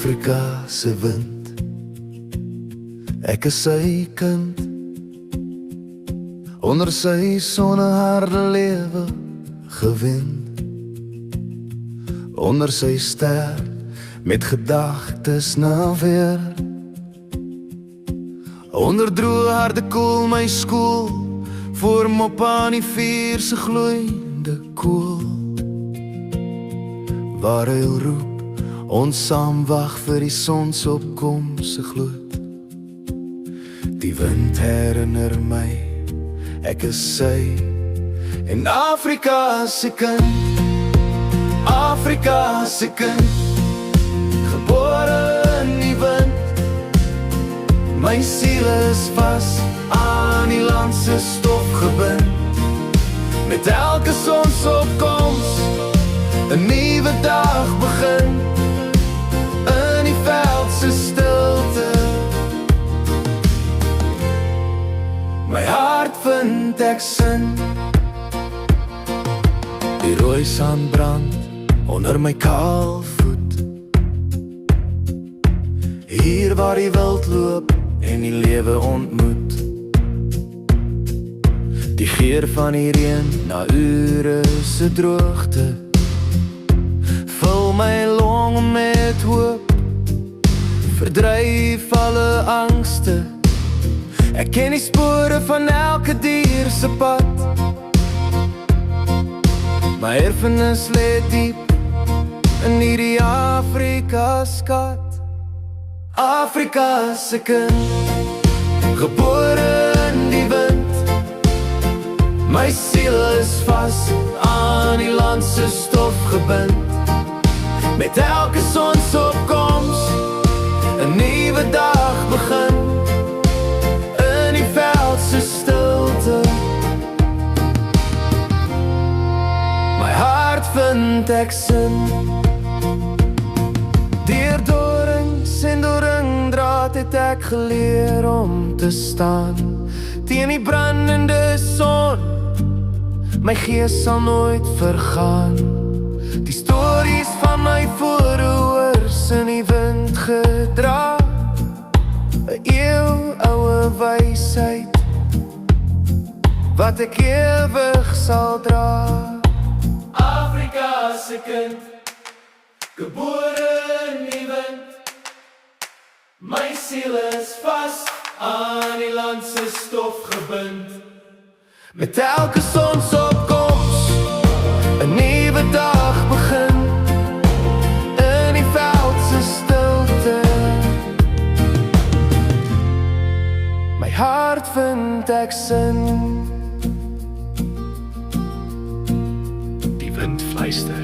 Afrika se wind. Ek is sy kind, onder sy sonneharde lewe gewind. Onder sy ster, met gedagtes na weer. Onder droë harde koel my skool, voor mop aan die vuur se gloeiende koel. Waar hy roep, ons saam wag vir die sonsopkomse gloed. Die wind herinner my, ek is sy, en Afrika se kind, Afrika se kind, gebore in die wind. My siel is vas aan die land se stof gebind. Met elke sonsopkoms 'n nuwe dag begin. In die veld se stilte, my hart vind ek sin. Die rooi son brand onder my kaal voet. Hier waar die wild loop en die lewe ontmoet. Die geur van die reën na ure se droogte vul my longe met hoop, verdryf alle angste. Ek ken die spore van elke dier se pad. My erfenis lê diep in hierdie Afrika skat. Afrika se kind, gebore in die wind. My siel is vas aan die land se stof gebind. Met elke sonsopkoms 'n nuwe dag begin. In die veld se stilte, my hart vind ek sin. Deur dorings en deur ringdraad het ek geleer om te staan teen die brandende son. My gees sal nooit vergaan. Die stories van my voorouders in die wind gedra, 'n eeuoue wysheid wat ek ewig sal dra. Afrika se kind, gebore in die wind. My siel is vas aan die land se stof gebind. Met elke sonsopkoms 'n nuwe dag begin. In die veld se stilte, my hart vind ek sin. Die wind fluister,